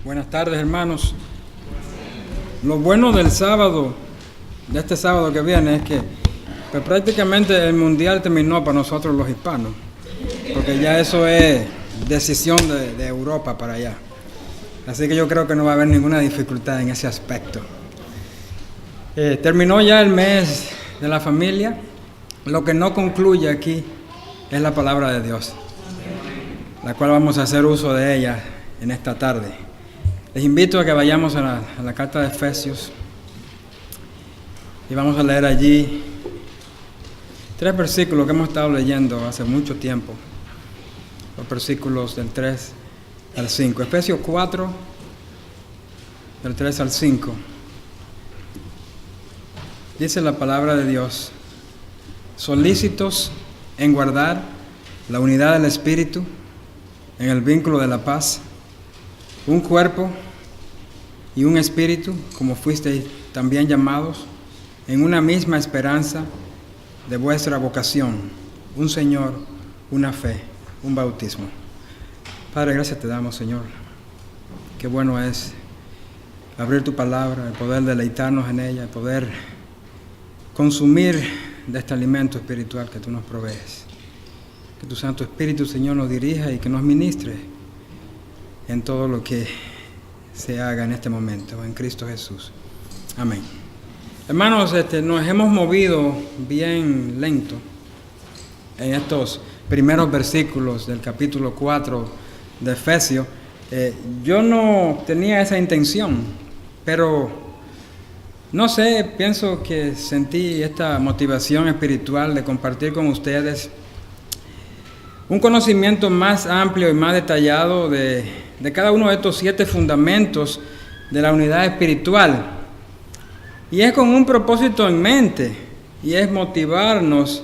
Buenas tardes, hermanos. Lo bueno del sábado, de este sábado que viene, es que pues, prácticamente el mundial terminó para nosotros los hispanos, porque ya eso es decisión de Europa para allá. Así que yo creo que no va a haber ninguna dificultad en ese aspecto. Terminó ya el mes de la familia. Lo que no concluye aquí es la palabra de Dios, la cual vamos a hacer uso de ella en esta tarde. Les invito a que vayamos a la carta de Efesios y vamos a leer allí 3 versículos que hemos estado leyendo hace mucho tiempo, los versículos del 3 al 5. Efesios 4, del 3 al 5. Dice la palabra de Dios: solícitos en guardar la unidad del Espíritu en el vínculo de la paz, un cuerpo y un espíritu, como fuisteis también llamados, en una misma esperanza de vuestra vocación, un Señor, una fe, un bautismo. Padre, gracias te damos, Señor. Qué bueno es abrir tu palabra, el poder deleitarnos en ella, el poder consumir de este alimento espiritual que tú nos provees. Que tu Santo Espíritu, Señor, nos dirija y que nos ministre en todo lo que se haga en este momento, en Cristo Jesús. Amén. Hermanos, nos hemos movido bien lento en estos primeros versículos del capítulo 4 de Efesios. Yo no tenía esa intención, pero no sé, pienso que sentí esta motivación espiritual de compartir con ustedes un conocimiento más amplio y más detallado de cada uno de estos 7 fundamentos de la unidad espiritual. Y es con un propósito en mente, y es motivarnos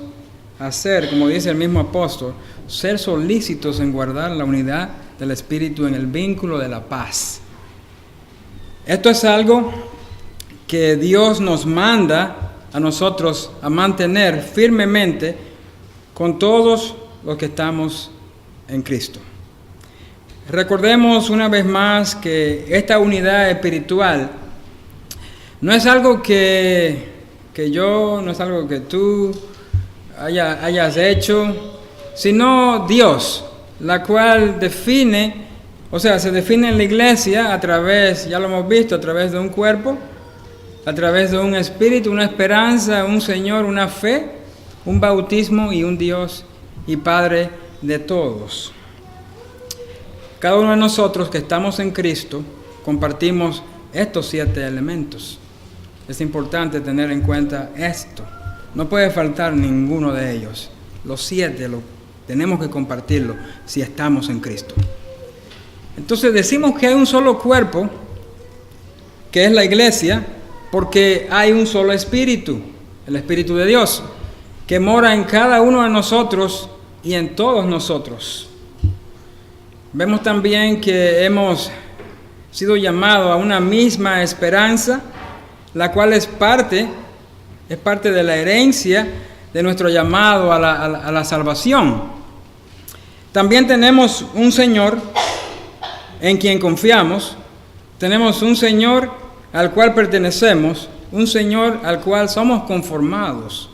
a ser, como dice el mismo apóstol, ser solícitos en guardar la unidad del Espíritu en el vínculo de la paz. Esto es algo que Dios nos manda a nosotros a mantener firmemente con todos los que estamos en Cristo. Recordemos una vez más que esta unidad espiritual no es algo que no es algo que tú hayas hecho, sino Dios, la cual se define en la iglesia a través, ya lo hemos visto, a través de un cuerpo, a través de un espíritu, una esperanza, un Señor, una fe, un bautismo y un Dios y Padre de todos. Cada uno de nosotros que estamos en Cristo compartimos estos 7 elementos. Es importante tener en cuenta esto. No puede faltar ninguno de ellos. Los 7 tenemos que compartirlo si estamos en Cristo. Entonces decimos que hay un solo cuerpo, que es la iglesia, porque hay un solo espíritu, el Espíritu de Dios, que mora en cada uno de nosotros y en todos nosotros. Vemos también que hemos sido llamados a una misma esperanza, la cual es parte de la herencia de nuestro llamado a la salvación. También tenemos un Señor en quien confiamos, tenemos un Señor al cual pertenecemos, un Señor al cual somos conformados.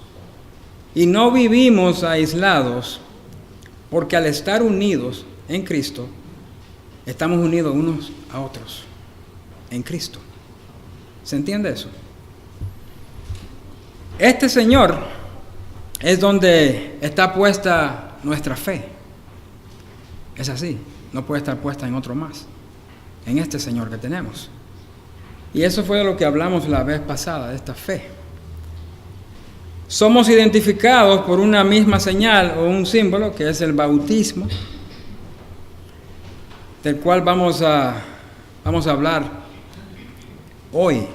Y no vivimos aislados, porque al estar unidos en Cristo, estamos unidos unos a otros en Cristo. ¿Se entiende eso? Este Señor es donde está puesta nuestra fe. Es así, no puede estar puesta en otro más, en este Señor que tenemos. Y eso fue de lo que hablamos la vez pasada, de esta fe. Somos identificados por una misma señal o un símbolo, que es el bautismo, del cual vamos a hablar hoy.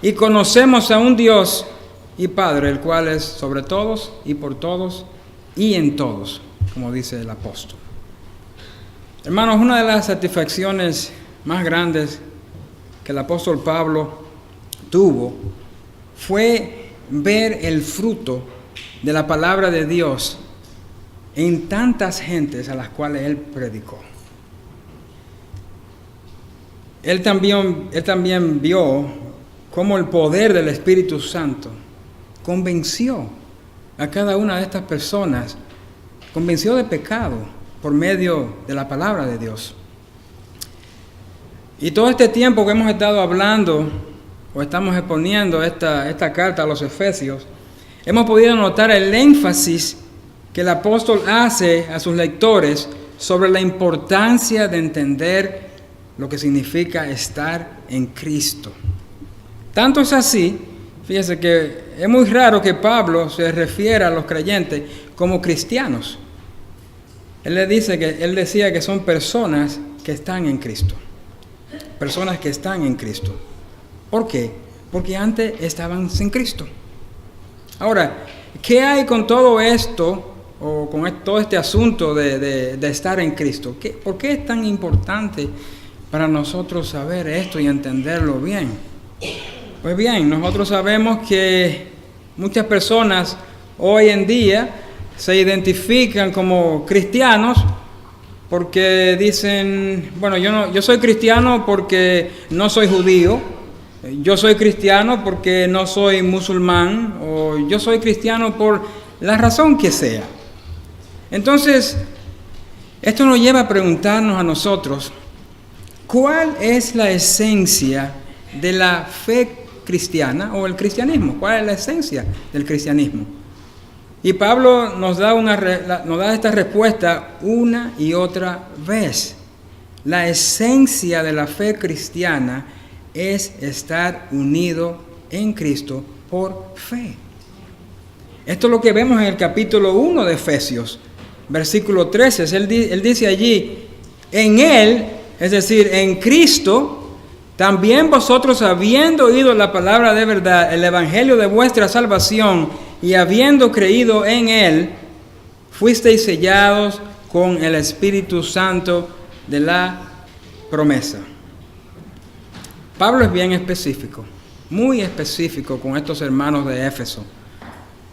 Y conocemos a un Dios y Padre, el cual es sobre todos y por todos y en todos, como dice el apóstol. Hermanos, una de las satisfacciones más grandes que el apóstol Pablo tuvo fue ver el fruto de la palabra de Dios en tantas gentes a las cuales él predicó. él también vio cómo el poder del Espíritu Santo convenció a cada una de estas personas, convenció de pecado por medio de la palabra de Dios. Y todo este tiempo que hemos estado hablando, o estamos exponiendo esta carta a los Efesios, hemos podido notar el énfasis que el apóstol hace a sus lectores sobre la importancia de entender lo que significa estar en Cristo. Tanto es así, fíjese que es muy raro que Pablo se refiera a los creyentes como cristianos. Él decía que son personas que están en Cristo. Personas que están en Cristo. ¿Por qué? Porque antes estaban sin Cristo. Ahora, ¿qué hay con todo esto, o con todo este asunto de estar en Cristo? ¿Por qué es tan importante para nosotros saber esto y entenderlo bien? Pues bien, nosotros sabemos que muchas personas hoy en día se identifican como cristianos porque dicen, bueno, yo soy cristiano porque no soy judío, yo soy cristiano porque no soy musulmán, o yo soy cristiano por la razón que sea. Entonces, esto nos lleva a preguntarnos a nosotros, ¿cuál es la esencia de la fe cristiana o el cristianismo? ¿Cuál es la esencia del cristianismo? Y Pablo nos da esta respuesta una y otra vez. La esencia de la fe cristiana es estar unido en Cristo por fe. Esto es lo que vemos en el capítulo 1 de Efesios, versículo 13. Él dice allí, en Él, es decir, en Cristo, también vosotros, habiendo oído la palabra de verdad, el evangelio de vuestra salvación, y habiendo creído en Él, fuisteis sellados con el Espíritu Santo de la promesa. Pablo es bien específico, muy específico con estos hermanos de Éfeso,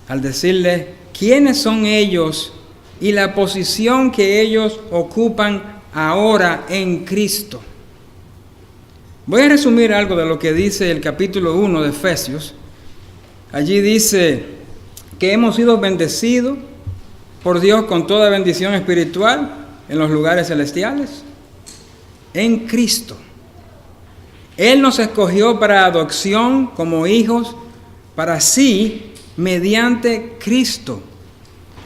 al decirles quiénes son ellos y la posición que ellos ocupan ahora en Cristo. Voy a resumir algo de lo que dice el capítulo 1 de Efesios. Allí dice que hemos sido bendecidos por Dios con toda bendición espiritual en los lugares celestiales, en Cristo. Él nos escogió para adopción como hijos, para sí, mediante Cristo,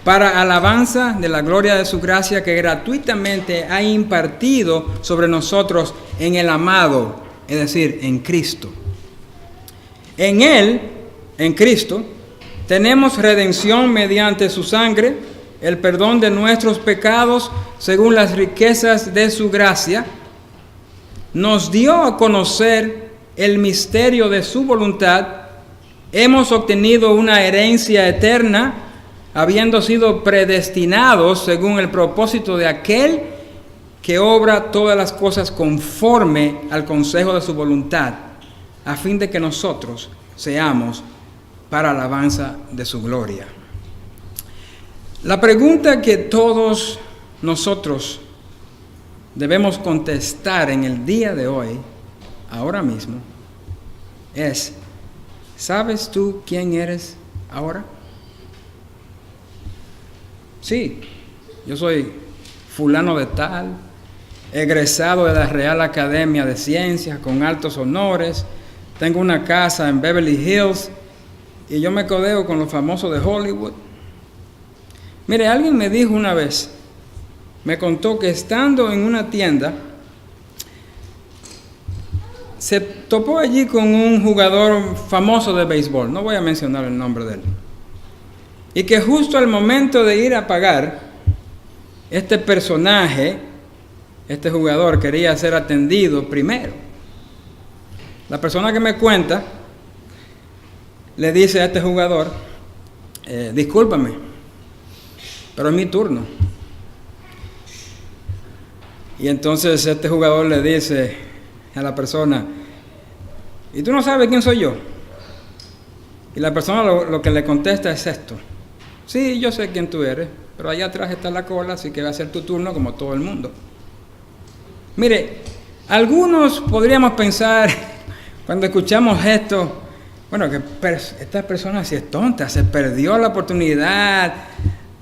para alabanza de la gloria de su gracia que gratuitamente ha impartido sobre nosotros en el amado, es decir, en Cristo. En Él, en Cristo, tenemos redención mediante su sangre, el perdón de nuestros pecados según las riquezas de su gracia. Nos dio a conocer el misterio de su voluntad. Hemos obtenido una herencia eterna, habiendo sido predestinados según el propósito de aquel que obra todas las cosas conforme al consejo de su voluntad, a fin de que nosotros seamos para alabanza de su gloria. La pregunta que todos nosotros debemos contestar en el día de hoy, ahora mismo, es: ¿sabes tú quién eres ahora? Sí, yo soy fulano de tal, egresado de la Real Academia de Ciencias con altos honores, tengo una casa en Beverly Hills y yo me codeo con los famosos de Hollywood. Mire, alguien me dijo una vez, me contó que estando en una tienda, se topó allí con un jugador famoso de béisbol, no voy a mencionar el nombre de él, y que justo al momento de ir a pagar, este personaje, este jugador, quería ser atendido primero. La persona que me cuenta le dice a este jugador, discúlpame, pero es mi turno. Y entonces este jugador le dice a la persona, ¿y tú no sabes quién soy yo? Y la persona lo que le contesta es esto: sí, yo sé quién tú eres, pero allá atrás está la cola, así que va a ser tu turno como todo el mundo. Mire, Algunos podríamos pensar, cuando escuchamos esto, bueno, que esta persona sí es tonta, se perdió la oportunidad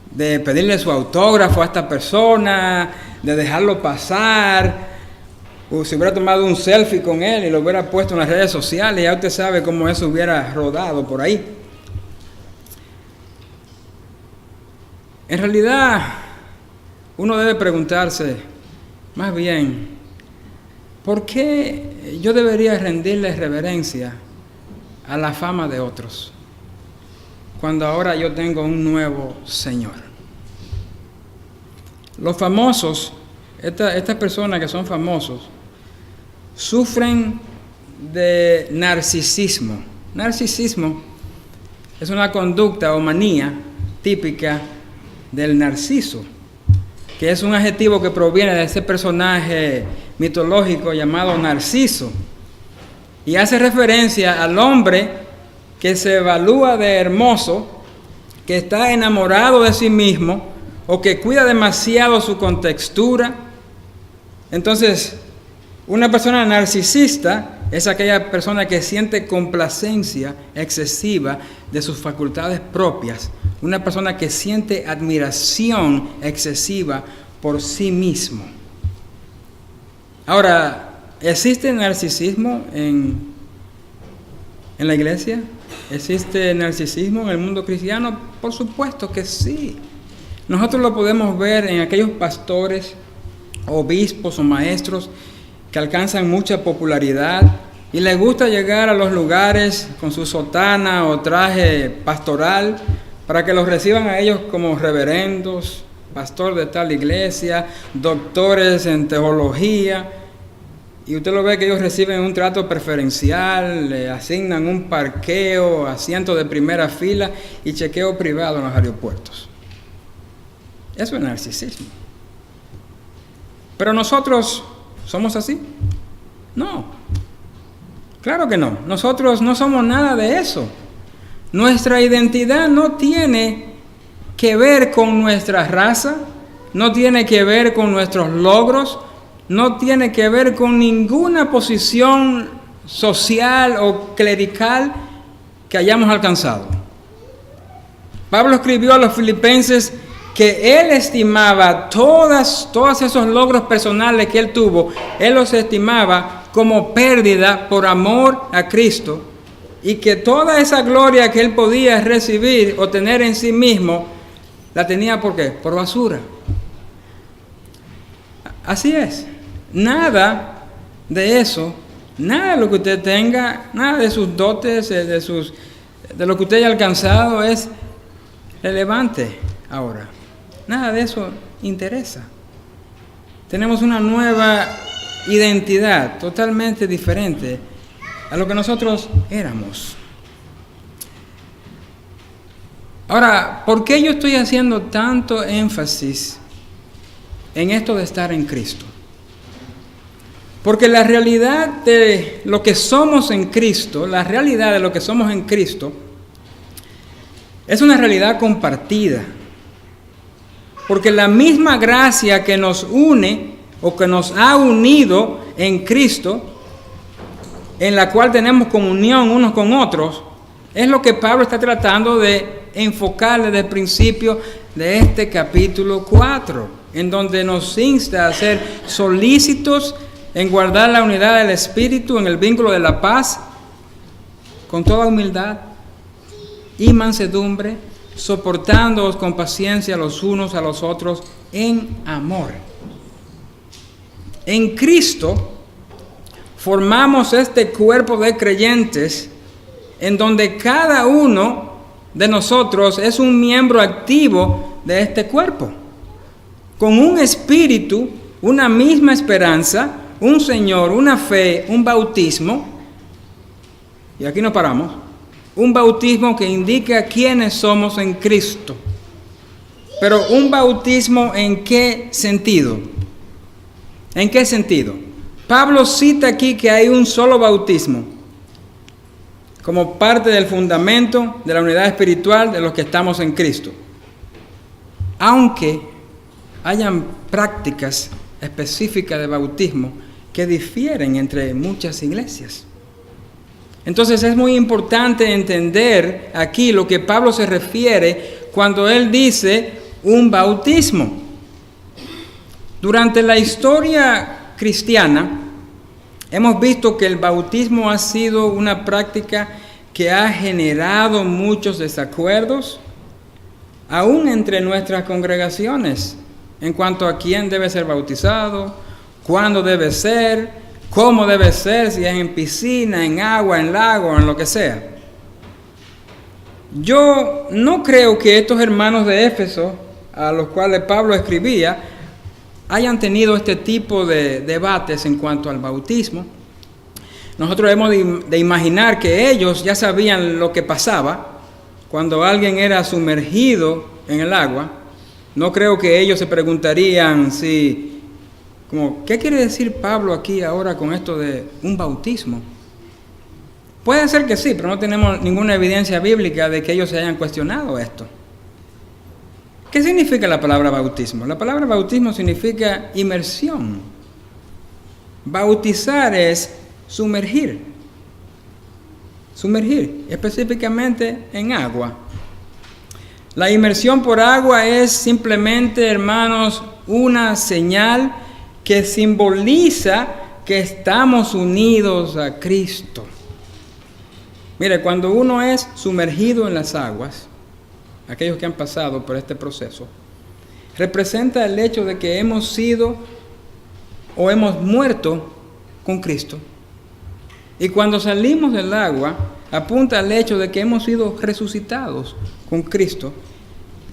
de pedirle su autógrafo a esta persona, de dejarlo pasar, o si hubiera tomado un selfie con él y lo hubiera puesto en las redes sociales, ya usted sabe cómo eso hubiera rodado por ahí. En realidad, uno debe preguntarse, más bien, ¿por qué yo debería rendirle reverencia a la fama de otros cuando ahora yo tengo un nuevo Señor? Los famosos, estas personas que son famosos, sufren de narcisismo. Narcisismo es una conducta o manía típica del narciso, que es un adjetivo que proviene de ese personaje mitológico llamado Narciso, y hace referencia al hombre que se evalúa de hermoso, que está enamorado de sí mismo o que cuida demasiado su contextura. Entonces, una persona narcisista es aquella persona que siente complacencia excesiva de sus facultades propias, una persona que siente admiración excesiva por sí mismo. Ahora, ¿existe narcisismo en la iglesia? ¿Existe narcisismo en el mundo cristiano? Por supuesto que sí. Nosotros lo podemos ver en aquellos pastores, obispos o maestros que alcanzan mucha popularidad y les gusta llegar a los lugares con su sotana o traje pastoral para que los reciban a ellos como reverendos, pastor de tal iglesia, doctores en teología. Y usted lo ve que ellos reciben un trato preferencial, le asignan un parqueo, asiento de primera fila y chequeo privado en los aeropuertos. Eso es narcisismo. Pero nosotros somos así. No. Claro que no. Nosotros no somos nada de eso. Nuestra identidad no tiene que ver con nuestra raza, no tiene que ver con nuestros logros, no tiene que ver con ninguna posición social o clerical que hayamos alcanzado. Pablo escribió a los filipenses que él estimaba todos esos logros personales que él tuvo, él los estimaba como pérdida por amor a Cristo, y que toda esa gloria que él podía recibir o tener en sí mismo, la tenía ¿por qué? Por basura. Así es. Nada de eso, nada de lo que usted tenga, nada de sus dotes, de lo que usted haya alcanzado es relevante ahora. Nada de eso interesa. Tenemos una nueva identidad totalmente diferente a lo que nosotros éramos. Ahora, ¿por qué yo estoy haciendo tanto énfasis en esto de estar en Cristo? Porque la realidad de lo que somos en Cristo, la realidad de lo que somos en Cristo, es una realidad compartida. Porque la misma gracia que nos une o que nos ha unido en Cristo, en la cual tenemos comunión unos con otros, es lo que Pablo está tratando de enfocar desde el principio de este capítulo 4, en donde nos insta a ser solícitos en guardar la unidad del Espíritu en el vínculo de la paz, con toda humildad y mansedumbre, soportándoos con paciencia los unos a los otros en amor. En Cristo formamos este cuerpo de creyentes en donde cada uno de nosotros es un miembro activo de este cuerpo, con un espíritu, una misma esperanza, un Señor, una fe, un bautismo, y aquí nos paramos, un bautismo que indica quiénes somos en Cristo. Pero un bautismo ¿en qué sentido? ¿En qué sentido? Pablo cita aquí que hay un solo bautismo, como parte del fundamento de la unidad espiritual de los que estamos en Cristo. Aunque hayan prácticas específicas de bautismo que difieren entre muchas iglesias. Entonces es muy importante entender aquí lo que Pablo se refiere cuando él dice un bautismo. Durante la historia cristiana hemos visto que el bautismo ha sido una práctica que ha generado muchos desacuerdos, aún entre nuestras congregaciones, en cuanto a quién debe ser bautizado, cuándo debe ser, cómo debe ser, si es en piscina, en agua, en lago, en lo que sea. Yo no creo que estos hermanos de Éfeso, a los cuales Pablo escribía, hayan tenido este tipo de debates en cuanto al bautismo. Nosotros hemos de imaginar que ellos ya sabían lo que pasaba cuando alguien era sumergido en el agua. No creo que ellos se preguntarían ¿qué quiere decir Pablo aquí ahora con esto de un bautismo? Puede ser que sí, pero no tenemos ninguna evidencia bíblica de que ellos se hayan cuestionado esto. ¿Qué significa la palabra bautismo? La palabra bautismo significa inmersión. Bautizar es sumergir, específicamente en agua. La inmersión por agua es simplemente, hermanos, una señal que simboliza que estamos unidos a Cristo. Mire, cuando uno es sumergido en las aguas, aquellos que han pasado por este proceso, representa el hecho de que hemos sido o hemos muerto con Cristo. Y cuando salimos del agua, apunta al hecho de que hemos sido resucitados con Cristo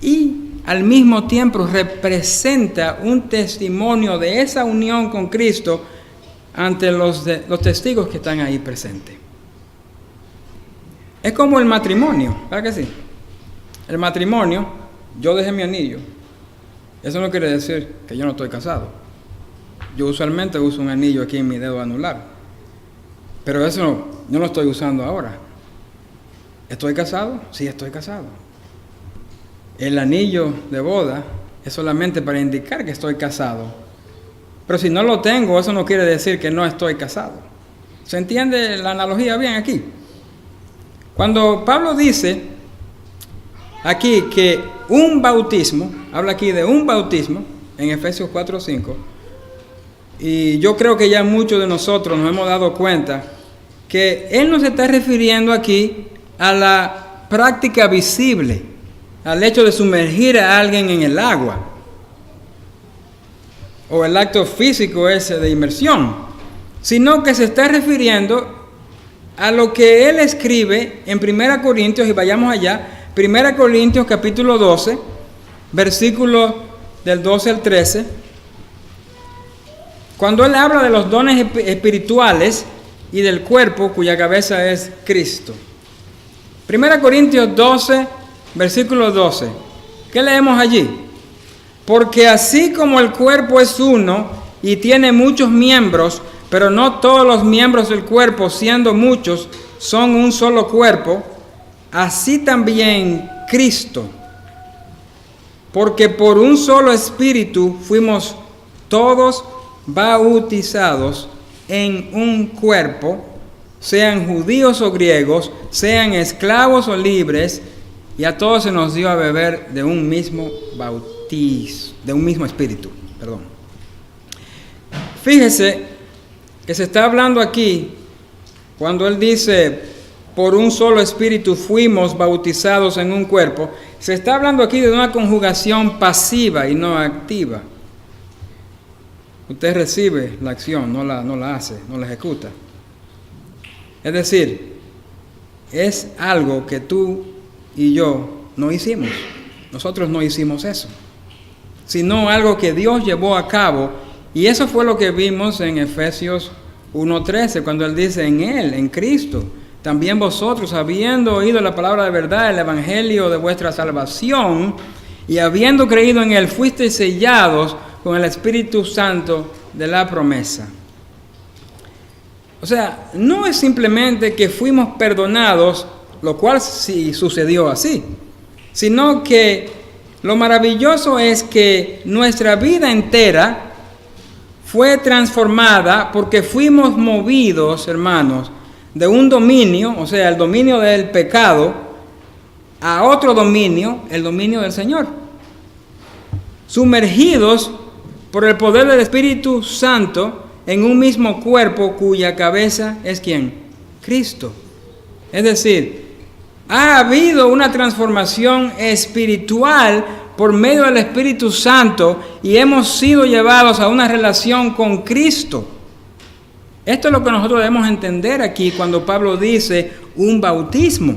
y al mismo tiempo representa un testimonio de esa unión con Cristo ante los testigos que están ahí presentes. Es como el matrimonio, ¿verdad que sí? El matrimonio, yo dejé mi anillo. Eso no quiere decir que yo no estoy casado. Yo usualmente uso un anillo aquí en mi dedo anular. Pero eso no lo estoy usando ahora. ¿Estoy casado? Sí, estoy casado. El anillo de boda es solamente para indicar que estoy casado. Pero si no lo tengo, eso no quiere decir que no estoy casado. ¿Se entiende la analogía bien aquí? Cuando Pablo dice aquí que un bautismo, habla aquí de un bautismo, en Efesios 4:5, y yo creo que ya muchos de nosotros nos hemos dado cuenta que él no se está refiriendo aquí a la práctica visible, al hecho de sumergir a alguien en el agua, o el acto físico ese de inmersión, sino que se está refiriendo a lo que él escribe en 1 Corintios, y vayamos allá, 1 Corintios capítulo 12, versículos del 12 al 13, cuando él habla de los dones espirituales y del cuerpo cuya cabeza es Cristo. 1 Corintios 12, versículo 12. ¿Qué leemos allí? Porque así como el cuerpo es uno y tiene muchos miembros, pero no todos los miembros del cuerpo, siendo muchos, son un solo cuerpo, así también Cristo. Porque por un solo espíritu fuimos todos bautizados en un cuerpo, sean judíos o griegos, sean esclavos o libres, y a todos se nos dio a beber de un mismo bautismo, de un mismo espíritu, perdón. Fíjese que se está hablando aquí, cuando él dice, por un solo espíritu fuimos bautizados en un cuerpo, se está hablando aquí de una conjugación pasiva y no activa. Usted recibe la acción, no la hace, no la ejecuta. Es decir, es algo que tú y yo no hicimos. Nosotros no hicimos eso, sino algo que Dios llevó a cabo. Y eso fue lo que vimos en Efesios 1:13, cuando él dice, en él, en Cristo, también vosotros, habiendo oído la palabra de verdad, el evangelio de vuestra salvación, y habiendo creído en él, fuisteis sellados con el Espíritu Santo de la promesa. O sea, no es simplemente que fuimos perdonados, lo cual sí sucedió así, sino que lo maravilloso es que nuestra vida entera fue transformada porque fuimos movidos, hermanos, de un dominio, o sea, el dominio del pecado, a otro dominio, el dominio del Señor. Sumergidos por el poder del Espíritu Santo en un mismo cuerpo cuya cabeza es ¿quién? Cristo. Es decir, ha habido una transformación espiritual por medio del Espíritu Santo y hemos sido llevados a una relación con Cristo. Esto es lo que nosotros debemos entender aquí cuando Pablo dice un bautismo.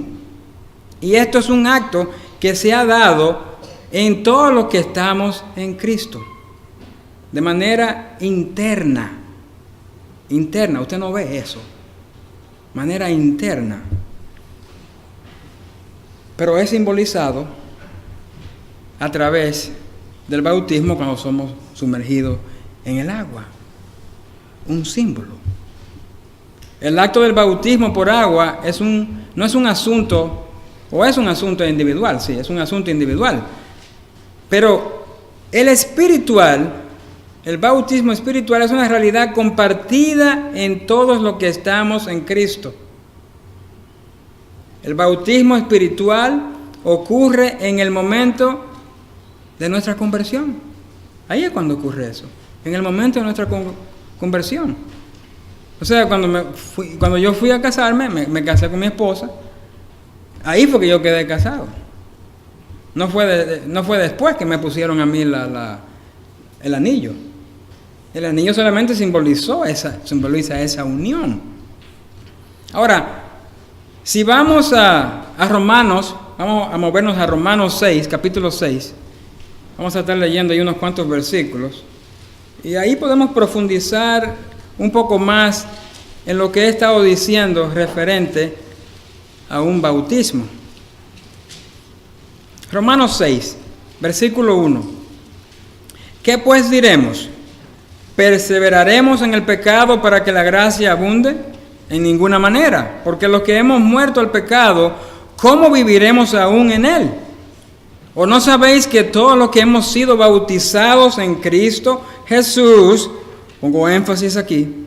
Y esto es un acto que se ha dado en todos los que estamos en Cristo. De manera interna. Interna, usted no ve eso. Manera interna. Pero es simbolizado a través del bautismo cuando somos sumergidos en el agua. Un símbolo. El acto del bautismo por agua no es un asunto, o es un asunto individual, sí, es un asunto individual. Pero el espiritual, el bautismo espiritual es una realidad compartida en todos los que estamos en Cristo. El bautismo espiritual ocurre en el momento de nuestra conversión. Ahí es cuando ocurre eso, en el momento de nuestra conversión. O sea, cuando yo fui a casarme, me casé con mi esposa, ahí fue que yo quedé casado. No fue después que me pusieron a mí el anillo. El anillo solamente simboliza esa unión. Ahora, si vamos a Romanos, vamos a movernos a Romanos 6, capítulo 6. Vamos a estar leyendo ahí unos cuantos versículos. Y ahí podemos profundizar un poco más en lo que he estado diciendo referente a un bautismo. Romanos 6, versículo 1. ¿Qué pues diremos? ¿Perseveraremos en el pecado para que la gracia abunde? En ninguna manera, porque los que hemos muerto al pecado, ¿cómo viviremos aún en él? ¿O no sabéis que todos los que hemos sido bautizados en Cristo Jesús, pongo énfasis aquí,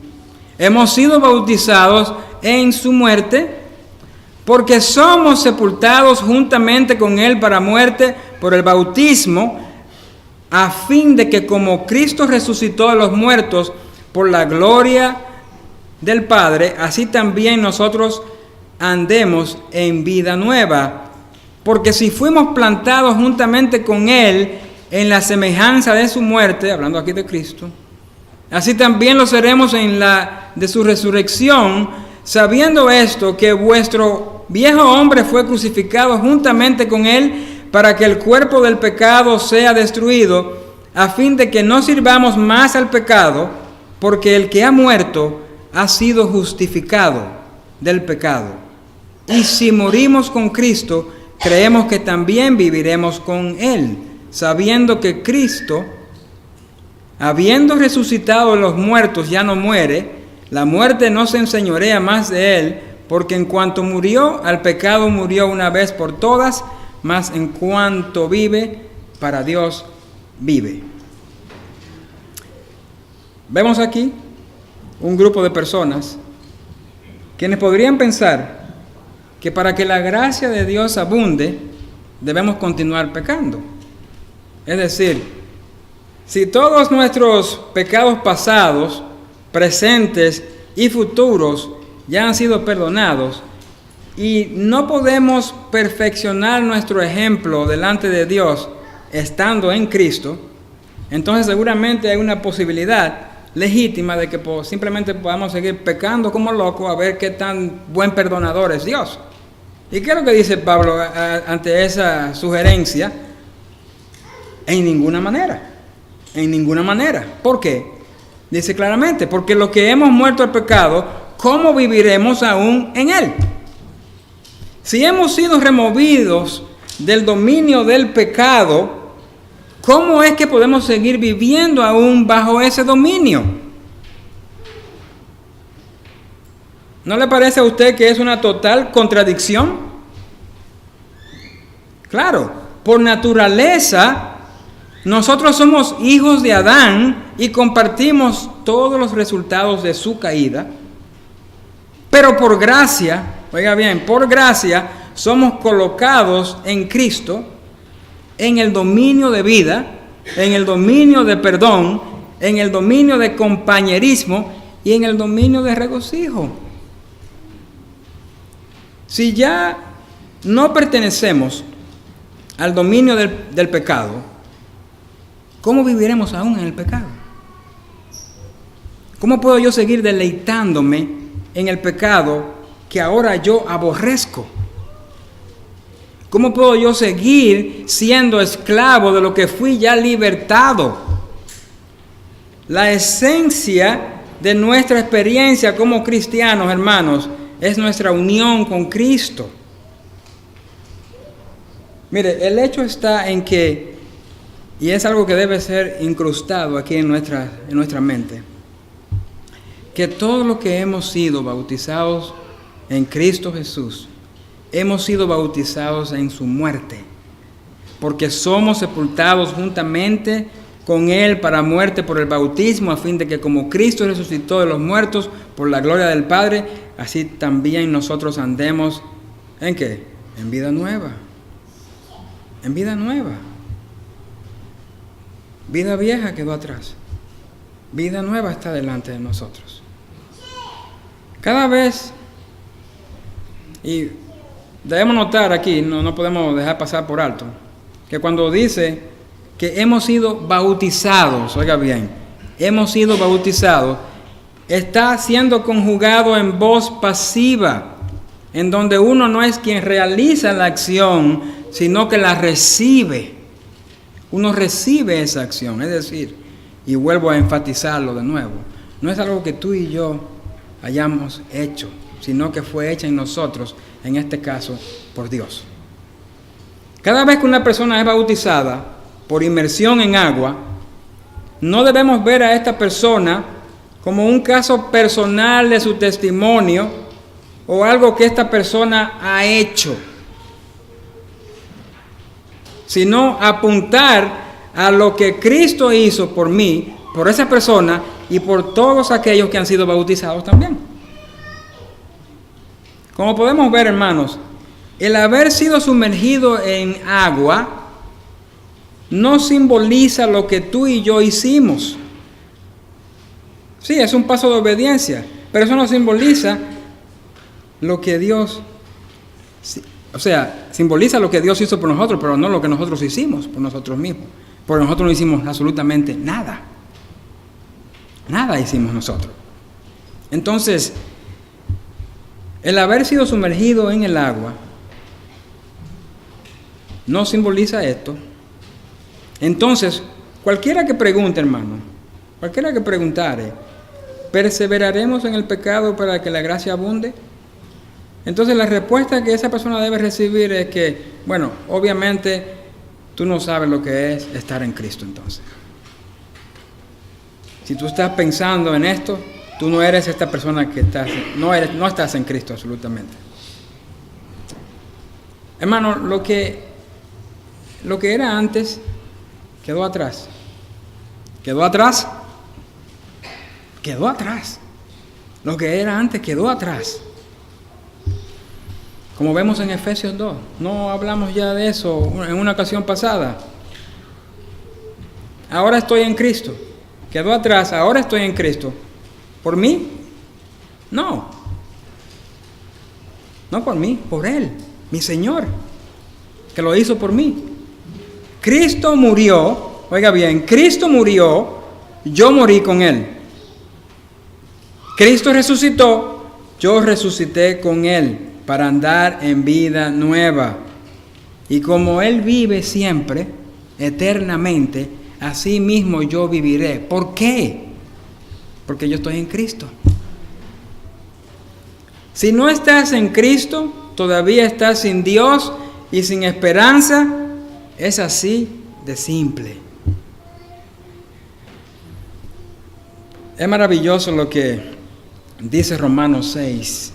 hemos sido bautizados en su muerte? Porque somos sepultados juntamente con él para muerte por el bautismo, a fin de que como Cristo resucitó de los muertos por la gloria del Padre, así también nosotros andemos en vida nueva. Porque si fuimos plantados juntamente con él en la semejanza de su muerte, hablando aquí de Cristo, así también lo seremos en la de su resurrección, sabiendo esto, que vuestro viejo hombre fue crucificado juntamente con él, para que el cuerpo del pecado sea destruido, a fin de que no sirvamos más al pecado, porque el que ha muerto ha sido justificado del pecado. Y si morimos con Cristo, creemos que también viviremos con él, sabiendo que Cristo, habiendo resucitado de los muertos, ya no muere, la muerte no se enseñorea más de él, porque en cuanto murió, al pecado murió una vez por todas, mas en cuanto vive, para Dios vive. Vemos aquí un grupo de personas quienes podrían pensar que para que la gracia de Dios abunde, debemos continuar pecando. Es decir, si todos nuestros pecados pasados, presentes y futuros ya han sido perdonados, y no podemos perfeccionar nuestro ejemplo delante de Dios estando en Cristo, entonces seguramente hay una posibilidad legítima de que simplemente podamos seguir pecando como locos a ver qué tan buen perdonador es Dios. ¿Y qué es lo que dice Pablo ante esa sugerencia? En ninguna manera. En ninguna manera. ¿Por qué? Dice claramente, porque los que hemos muerto al pecado, ¿cómo viviremos aún en él? Si hemos sido removidos del dominio del pecado, ¿cómo es que podemos seguir viviendo aún bajo ese dominio? ¿No le parece a usted que es una total contradicción? Claro, por naturaleza, Nosotros somos hijos de Adán y compartimos todos los resultados de su caída, pero por gracia, oiga bien, por gracia somos colocados en Cristo, en el dominio de vida, en el dominio de perdón, en el dominio de compañerismo y en el dominio de regocijo. Si ya no pertenecemos al dominio del pecado, ¿cómo viviremos aún en el pecado? ¿Cómo puedo yo seguir deleitándome en el pecado que ahora yo aborrezco? ¿Cómo puedo yo seguir siendo esclavo de lo que fui ya libertado? La esencia de nuestra experiencia como cristianos, hermanos, es nuestra unión con Cristo. Mire, el hecho está en que, y es algo que debe ser incrustado aquí en nuestra mente, que todos los que hemos sido bautizados en Cristo Jesús, hemos sido bautizados en su muerte, porque somos sepultados juntamente con Él para muerte por el bautismo, a fin de que como Cristo resucitó de los muertos por la gloria del Padre, así también nosotros andemos, ¿en qué? En vida nueva. En vida nueva. Vida vieja quedó atrás. Vida nueva está delante de nosotros. Cada vez, y debemos notar aquí, no podemos dejar pasar por alto, que cuando dice que hemos sido bautizados, oiga bien, hemos sido bautizados, está siendo conjugado en voz pasiva, en donde uno no es quien realiza la acción, sino que la recibe. Uno recibe esa acción, es decir, y vuelvo a enfatizarlo de nuevo, no es algo que tú y yo hayamos hecho, sino que fue hecha en nosotros, en este caso, por Dios. Cada vez que una persona es bautizada por inmersión en agua, no debemos ver a esta persona como un caso personal de su testimonio o algo que esta persona ha hecho, sino apuntar a lo que Cristo hizo por mí, por esa persona y por todos aquellos que han sido bautizados también. Como podemos ver, hermanos, el haber sido sumergido en agua no simboliza lo que tú y yo hicimos. Sí, es un paso de obediencia, pero eso no simboliza lo que Dios, o sea, simboliza lo que Dios hizo por nosotros, pero no lo que nosotros hicimos por nosotros mismos, porque nosotros no hicimos absolutamente nada. Nada hicimos nosotros. Entonces, el haber sido sumergido en el agua no simboliza esto. Entonces, cualquiera que pregunte, hermano, cualquiera que preguntare, ¿perseveraremos en el pecado para que la gracia abunde? Entonces la respuesta que esa persona debe recibir es que, bueno, obviamente tú no sabes lo que es estar en Cristo entonces. Si tú estás pensando en esto, tú no eres esta persona que no estás en Cristo absolutamente. Hermano, lo que era antes quedó atrás. ¿Quedó atrás? Quedó atrás. Lo que era antes quedó atrás. Como vemos en Efesios 2. No hablamos ya de eso en una ocasión pasada. Ahora estoy en Cristo. Quedó atrás, ahora estoy en Cristo. ¿Por mí? No. No por mí, por Él, mi Señor, que lo hizo por mí. Cristo murió, oiga bien, Cristo murió, yo morí con Él. Cristo resucitó, yo resucité con Él para andar en vida nueva. Y como Él vive siempre, eternamente, así mismo yo viviré. ¿Por qué? Porque yo estoy en Cristo. Si no estás en Cristo, todavía estás sin Dios y sin esperanza. Es así de simple. Es maravilloso lo que dice Romanos 6.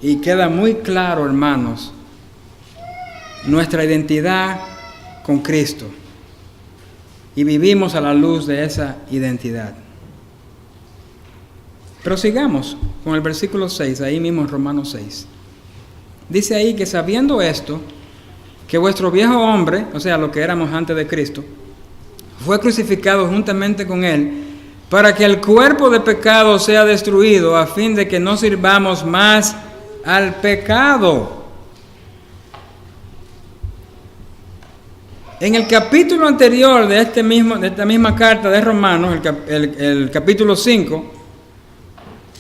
Y queda muy claro, hermanos, nuestra identidad con Cristo. y vivimos a la luz de esa identidad. Pero sigamos con el versículo 6, ahí mismo en Romanos 6. Dice ahí que sabiendo esto, que vuestro viejo hombre, o sea, lo que éramos antes de Cristo, fue crucificado juntamente con él, para que el cuerpo de pecado sea destruido, a fin de que no sirvamos más al pecado. En el capítulo anterior de esta misma carta de Romanos, el capítulo 5,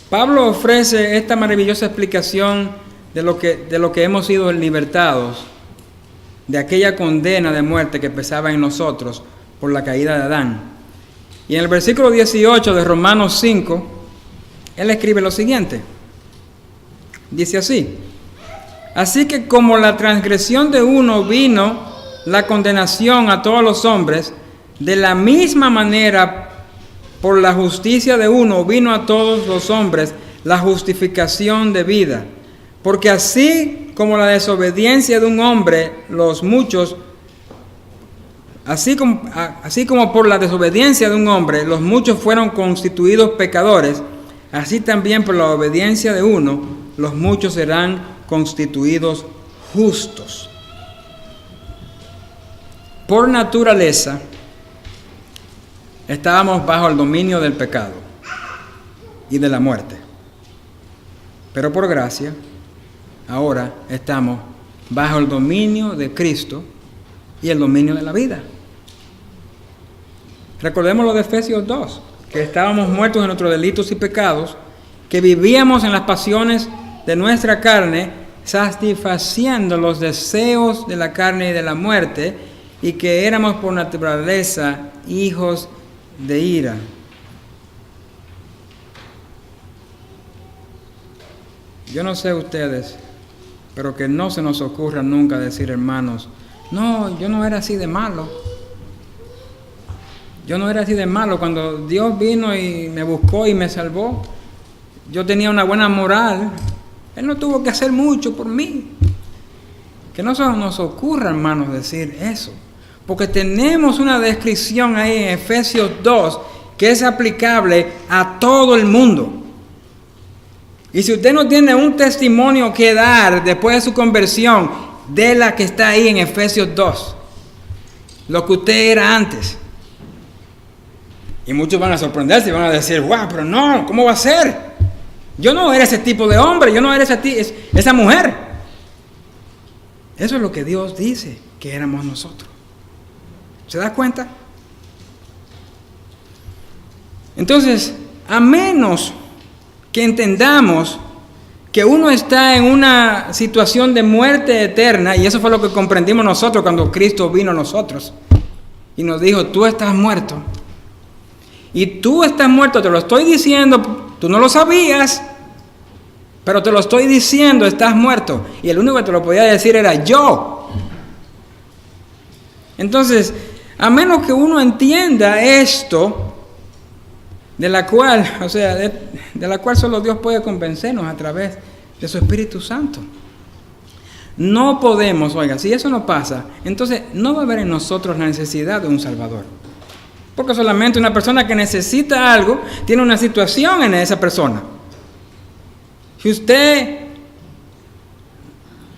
Pablo ofrece esta maravillosa explicación de lo que hemos sido libertados, de aquella condena de muerte que pesaba en nosotros por la caída de Adán. Y en el versículo 18 de Romanos 5, él escribe lo siguiente. Dice así: así que como la transgresión de uno vino la condenación a todos los hombres, de la misma manera por la justicia de uno vino a todos los hombres la justificación de vida. Porque así como la desobediencia de un hombre, los muchos, así como por la desobediencia de un hombre, los muchos fueron constituidos pecadores, así también por la obediencia de uno, los muchos serán constituidos justos. Por naturaleza, estábamos bajo el dominio del pecado y de la muerte. Pero por gracia, ahora estamos bajo el dominio de Cristo y el dominio de la vida. Recordemos lo de Efesios 2, que estábamos muertos en nuestros delitos y pecados, que vivíamos en las pasiones de nuestra carne, satisfaciendo los deseos de la carne y de la muerte, y que éramos por naturaleza hijos de ira. Yo no sé ustedes, pero que no se nos ocurra nunca decir, hermanos, no, yo no era así de malo. Yo no era así de malo. Cuando Dios vino y me buscó y me salvó, yo tenía una buena moral. Él no tuvo que hacer mucho por mí. Que no se nos ocurra, hermanos, decir eso. Porque tenemos una descripción ahí en Efesios 2 que es aplicable a todo el mundo. Y si usted no tiene un testimonio que dar después de su conversión, de la que está ahí en Efesios 2, lo que usted era antes. Y muchos van a sorprenderse y van a decir, wow, pero no, ¿cómo va a ser? Yo no era ese tipo de hombre, yo no era esa mujer. Eso es lo que Dios dice que éramos nosotros. ¿Se da cuenta? Entonces, a menos que entendamos que uno está en una situación de muerte eterna, y eso fue lo que comprendimos nosotros cuando Cristo vino a nosotros y nos dijo, tú estás muerto. Y tú estás muerto, te lo estoy diciendo, tú no lo sabías, pero te lo estoy diciendo, estás muerto. Y el único que te lo podía decir era yo. Entonces, a menos que uno entienda esto, de la cual solo Dios puede convencernos a través de su Espíritu Santo. No podemos, oiga, si eso no pasa, entonces no va a haber en nosotros la necesidad de un Salvador. Porque solamente una persona que necesita algo tiene una situación en esa persona. Si usted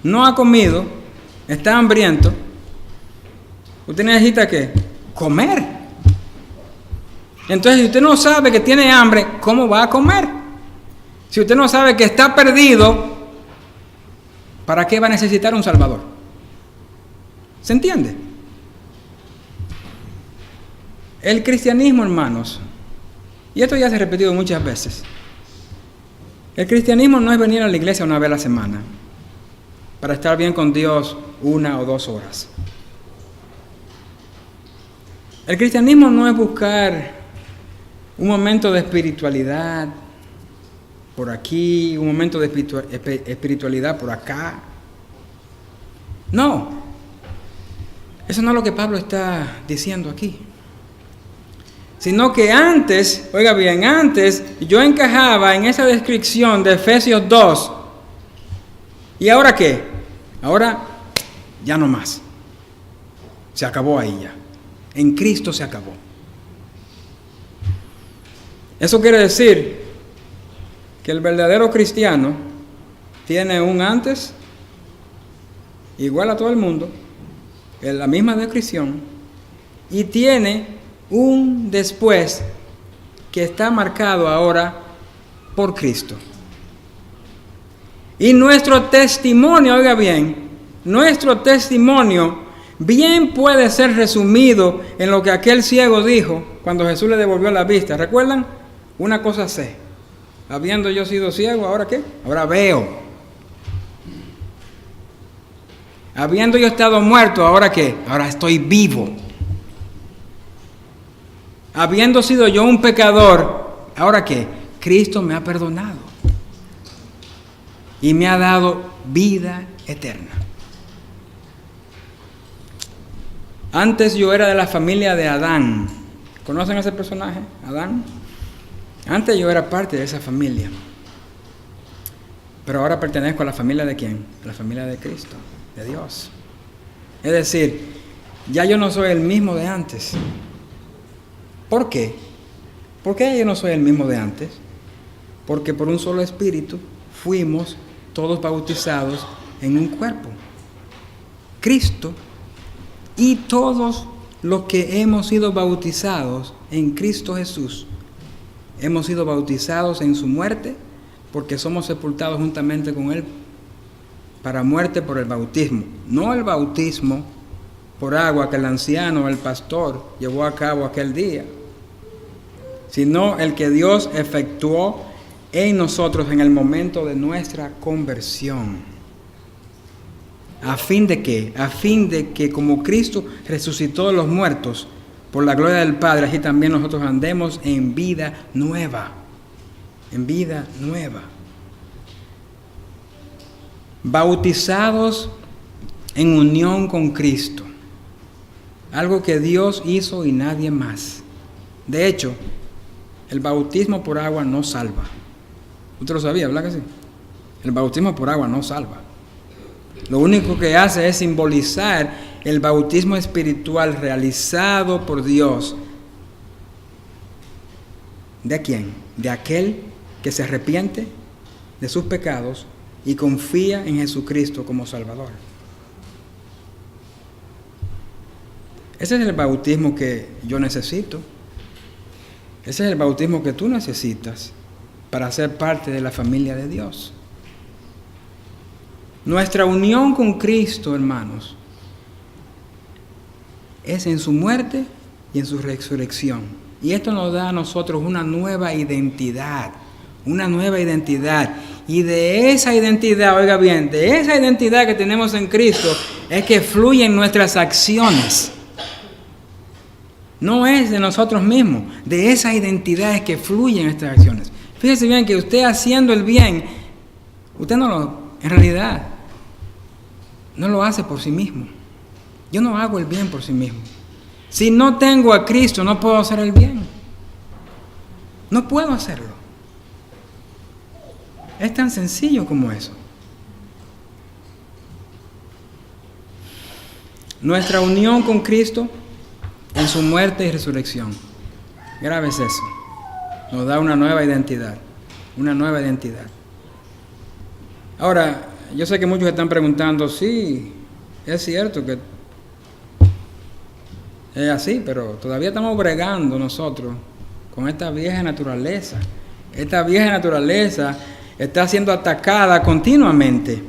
no ha comido, está hambriento, usted necesita ¿qué? Comer. Entonces, si usted no sabe que tiene hambre, ¿cómo va a comer? Si usted no sabe que está perdido, ¿para qué va a necesitar un Salvador? ¿Se entiende? El cristianismo, hermanos, y esto ya se ha repetido muchas veces, el cristianismo no es venir a la iglesia una vez a la semana para estar bien con Dios 1 o 2 horas. El cristianismo no es buscar un momento de espiritualidad por aquí, un momento de espiritualidad por acá. No, eso no es lo que Pablo está diciendo aquí. Sino que antes, oiga bien, antes yo encajaba en esa descripción de Efesios 2. ¿Y ahora qué? Ahora ya no más. Se acabó ahí ya. En Cristo se acabó. Eso quiere decir que el verdadero cristiano tiene un antes igual a todo el mundo, en la misma descripción, y tiene un después que está marcado ahora por Cristo. Y nuestro testimonio, oiga bien, nuestro testimonio bien puede ser resumido en lo que aquel ciego dijo cuando Jesús le devolvió la vista. ¿Recuerdan? Una cosa sé, habiendo yo sido ciego, ¿ahora qué? Ahora veo. Habiendo yo estado muerto, ¿ahora qué? Ahora estoy vivo. Habiendo sido yo un pecador, ¿ahora qué? Cristo me ha perdonado y me ha dado vida eterna. Antes yo era de la familia de Adán. ¿Conocen a ese personaje? Adán. Antes yo era parte de esa familia. Pero ahora pertenezco a la familia de ¿quién? A la familia de Cristo, de Dios. Es decir, ya yo no soy el mismo de antes. ¿Por qué? ¿Por qué yo no soy el mismo de antes? Porque por un solo espíritu fuimos todos bautizados en un cuerpo, Cristo, y todos los que hemos sido bautizados en Cristo Jesús, hemos sido bautizados en su muerte, porque somos sepultados juntamente con Él para muerte por el bautismo. No el bautismo por agua que el anciano, el pastor, llevó a cabo aquel día, sino el que Dios efectuó en nosotros en el momento de nuestra conversión. ¿A fin de qué? A fin de que como Cristo resucitó de los muertos por la gloria del Padre, así también nosotros andemos en vida nueva. En vida nueva. Bautizados en unión con Cristo. Algo que Dios hizo y nadie más. De hecho, el bautismo por agua no salva. ¿Usted lo sabía, verdad que sí? El bautismo por agua no salva. Lo único que hace es simbolizar el bautismo espiritual realizado por Dios. ¿De quién? De aquel que se arrepiente de sus pecados y confía en Jesucristo como Salvador. Ese es el bautismo que yo necesito. Ese es el bautismo que tú necesitas para ser parte de la familia de Dios. Nuestra unión con Cristo, hermanos, es en su muerte y en su resurrección. Y esto nos da a nosotros una nueva identidad. Una nueva identidad. Y de esa identidad, oiga bien, de esa identidad que tenemos en Cristo es que fluyen nuestras acciones. No es de nosotros mismos. De esa identidad es que fluyen nuestras acciones. Fíjese bien que usted haciendo el bien, usted en realidad no lo hace por sí mismo. Yo no hago el bien por sí mismo. Si no tengo a Cristo, no puedo hacer el bien. No puedo hacerlo. Es tan sencillo como eso. Nuestra unión con Cristo en su muerte y resurrección. Grave es eso. Nos da una nueva identidad. Una nueva identidad. Ahora, yo sé que muchos están preguntando, sí, es cierto que es así, pero todavía estamos bregando nosotros con esta vieja naturaleza. Esta vieja naturaleza está siendo atacada continuamente.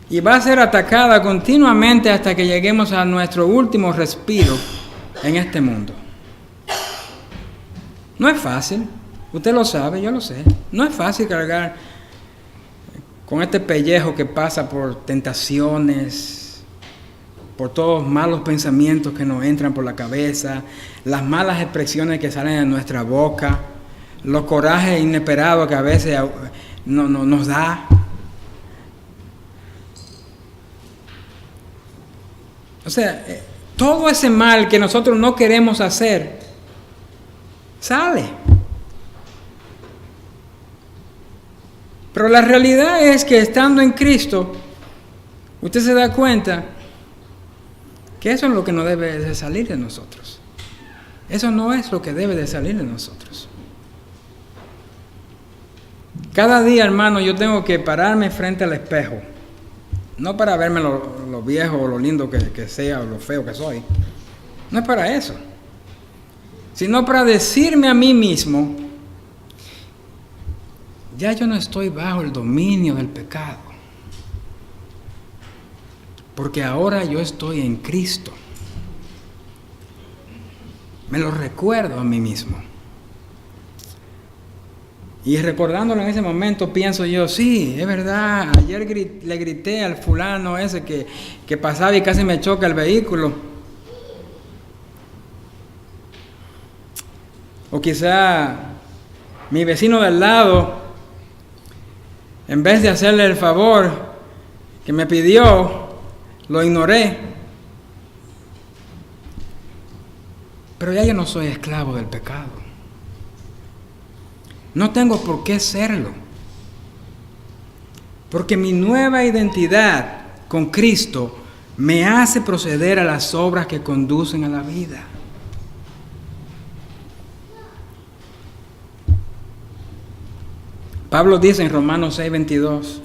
Y va a ser atacada continuamente hasta que lleguemos a nuestro último respiro en este mundo. No es fácil, usted lo sabe, yo lo sé. No es fácil cargar con este pellejo que pasa por tentaciones, por todos los malos pensamientos que nos entran por la cabeza, las malas expresiones que salen de nuestra boca, los corajes inesperados que a veces nos da. O sea, todo ese mal que nosotros no queremos hacer, sale. Pero la realidad es que estando en Cristo, usted se da cuenta que eso es lo que no debe de salir de nosotros. Eso no es lo que debe de salir de nosotros. Cada día, hermano, yo tengo que pararme frente al espejo. No para verme lo viejo o lo lindo que sea o lo feo que soy. No es para eso. Sino para decirme a mí mismo, ya yo no estoy bajo el dominio del pecado. Porque ahora yo estoy en Cristo. Me lo recuerdo a mí mismo. Y recordándolo en ese momento pienso yo, sí, es verdad, ayer le grité al fulano ese que pasaba y casi me choca el vehículo. O quizá mi vecino del lado, en vez de hacerle el favor que me pidió, lo ignoré. Pero ya yo no soy esclavo del pecado. No tengo por qué serlo. Porque mi nueva identidad con Cristo me hace proceder a las obras que conducen a la vida. Pablo dice en Romanos 6:22,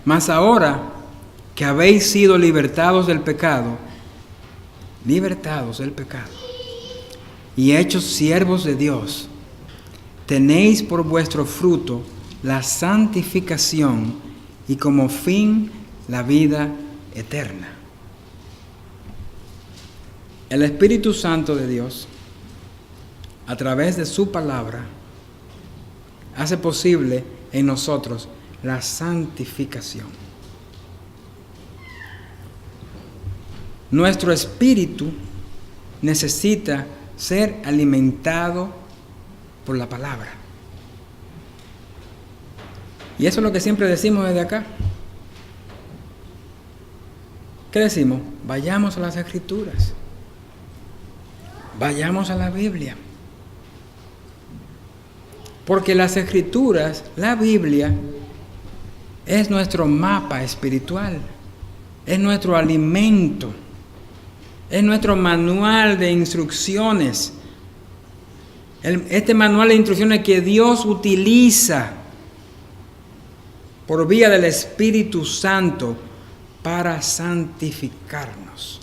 mas ahora que habéis sido libertados del pecado, y hechos siervos de Dios, tenéis por vuestro fruto la santificación y como fin la vida eterna. El Espíritu Santo de Dios, a través de su palabra, hace posible en nosotros la santificación. Nuestro espíritu necesita ser alimentado por la palabra. Y eso es lo que siempre decimos desde acá. ¿Qué decimos? Vayamos a las Escrituras. Vayamos a la Biblia. Porque las Escrituras, la Biblia, es nuestro mapa espiritual. Es nuestro alimento. Es nuestro manual de instrucciones. Este manual de instrucciones que Dios utiliza por vía del Espíritu Santo para santificarnos.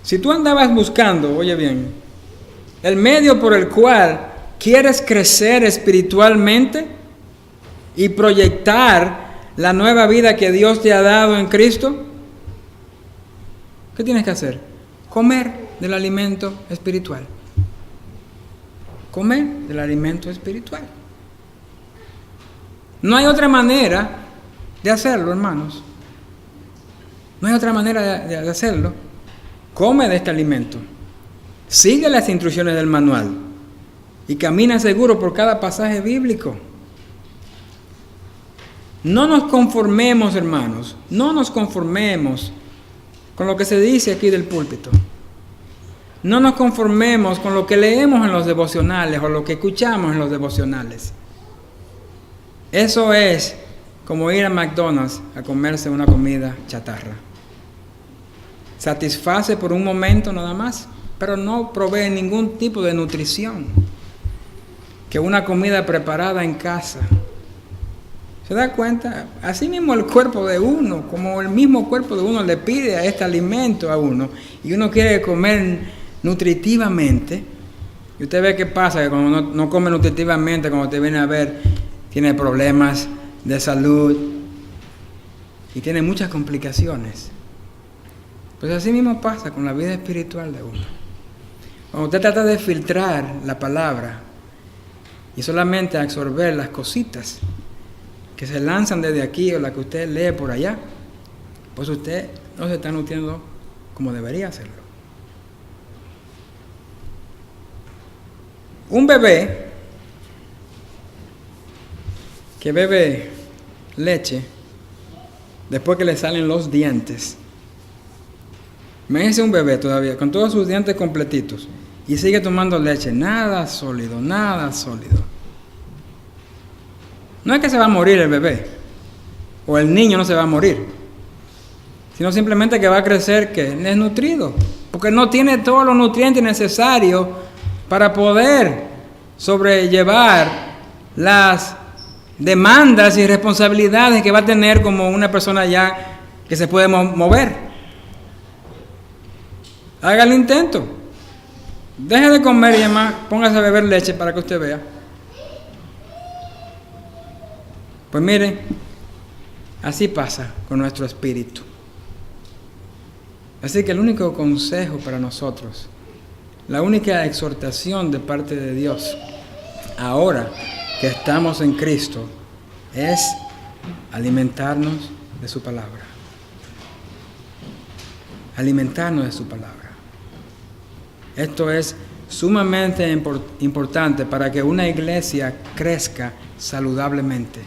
Si tú andabas buscando, oye bien, el medio por el cual quieres crecer espiritualmente y proyectar la nueva vida que Dios te ha dado en Cristo, ¿qué tienes que hacer? Comer del alimento espiritual. Comer del alimento espiritual. No hay otra manera de hacerlo, hermanos. No hay otra manera de hacerlo. Come de este alimento. Sigue las instrucciones del manual. Y camina seguro por cada pasaje bíblico. No nos conformemos, hermanos. No nos conformemos con lo que se dice aquí del púlpito. No nos conformemos con lo que leemos en los devocionales o lo que escuchamos en los devocionales. Eso es como ir a McDonald's a comerse una comida chatarra. Satisface por un momento nada más, pero no provee ningún tipo de nutrición que una comida preparada en casa. ¿Se da cuenta? Así mismo el cuerpo de uno, como el mismo cuerpo de uno le pide a este alimento a uno, y uno quiere comer nutritivamente, y usted ve qué pasa, que cuando no come nutritivamente, cuando te viene a ver, tiene problemas de salud, y tiene muchas complicaciones. Pues así mismo pasa con la vida espiritual de uno. Cuando usted trata de filtrar la palabra, y solamente absorber las cositas que se lanzan desde aquí o la que usted lee por allá, pues usted no se está nutriendo como debería hacerlo. Un bebé que bebe leche después que le salen los dientes, imagínese un bebé todavía con todos sus dientes completitos y sigue tomando leche, nada sólido, nada sólido. No es que se va a morir el bebé, o el niño no se va a morir, sino simplemente que va a crecer, que desnutrido, porque no tiene todos los nutrientes necesarios para poder sobrellevar las demandas y responsabilidades que va a tener como una persona ya que se puede mover. Haga el intento. Deje de comer y además póngase a beber leche para que usted vea. Pues mire, así pasa con nuestro espíritu. Así que el único consejo para nosotros, la única exhortación de parte de Dios, ahora que estamos en Cristo, es alimentarnos de su palabra. Alimentarnos de su palabra. Esto es sumamente importante para que una iglesia crezca saludablemente.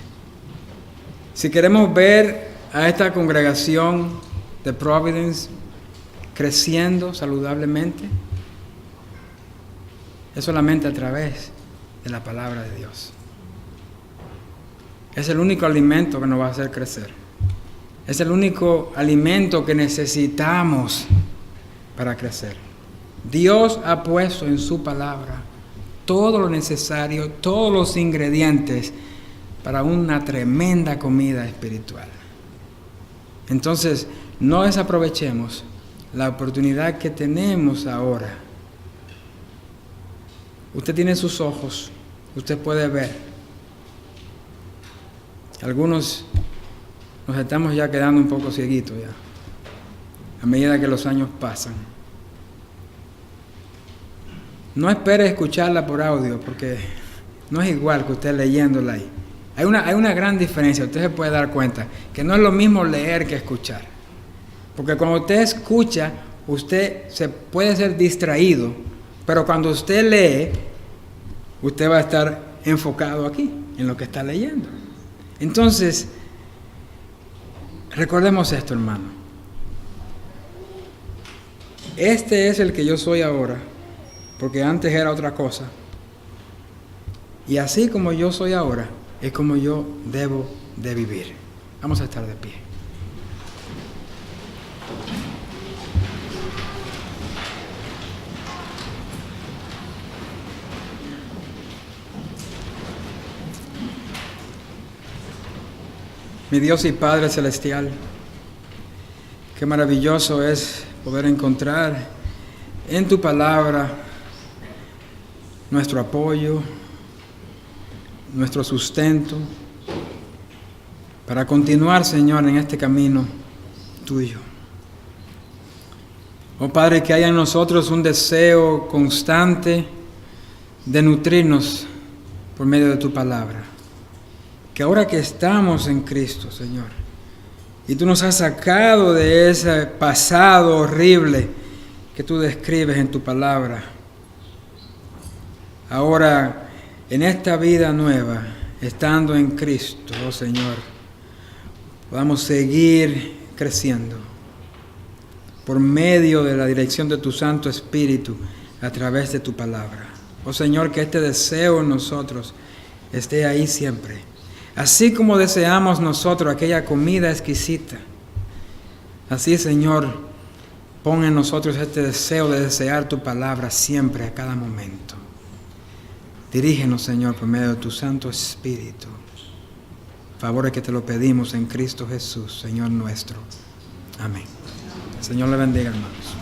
Si queremos ver a esta congregación de Providence creciendo saludablemente, es solamente a través de la palabra de Dios. Es el único alimento que nos va a hacer crecer. Es el único alimento que necesitamos para crecer. Dios ha puesto en su palabra todo lo necesario, todos los ingredientes para una tremenda comida espiritual. Entonces, no desaprovechemos la oportunidad que tenemos ahora. Usted tiene sus ojos, usted puede ver. Algunos nos estamos ya quedando un poco cieguitos ya, a medida que los años pasan. No espere escucharla por audio, porque no es igual que usted leyéndola ahí. Hay una gran diferencia, usted se puede dar cuenta, que no es lo mismo leer que escuchar. Porque cuando usted escucha, usted se puede ser distraído, pero cuando usted lee, usted va a estar enfocado aquí, en lo que está leyendo. Entonces, recordemos esto, hermano. Este es el que yo soy ahora, porque antes era otra cosa. Y así como yo soy ahora, es como yo debo de vivir. Vamos a estar de pie. Mi Dios y Padre Celestial, qué maravilloso es poder encontrar en tu palabra nuestro apoyo, nuestro sustento, para continuar, Señor, en este camino tuyo. Oh Padre, que haya en nosotros un deseo constante de nutrirnos por medio de tu palabra. Que ahora que estamos en Cristo, Señor, y tú nos has sacado de ese pasado horrible que tú describes en tu palabra, ahora en esta vida nueva, estando en Cristo, oh Señor, podamos seguir creciendo por medio de la dirección de tu Santo Espíritu a través de tu palabra. Oh Señor, que este deseo en nosotros esté ahí siempre. Así como deseamos nosotros aquella comida exquisita, así, Señor, pon en nosotros este deseo de desear tu palabra siempre, a cada momento. Dirígenos, Señor, por medio de tu Santo Espíritu. Favores que te lo pedimos en Cristo Jesús, Señor nuestro. Amén. El Señor le bendiga, hermanos.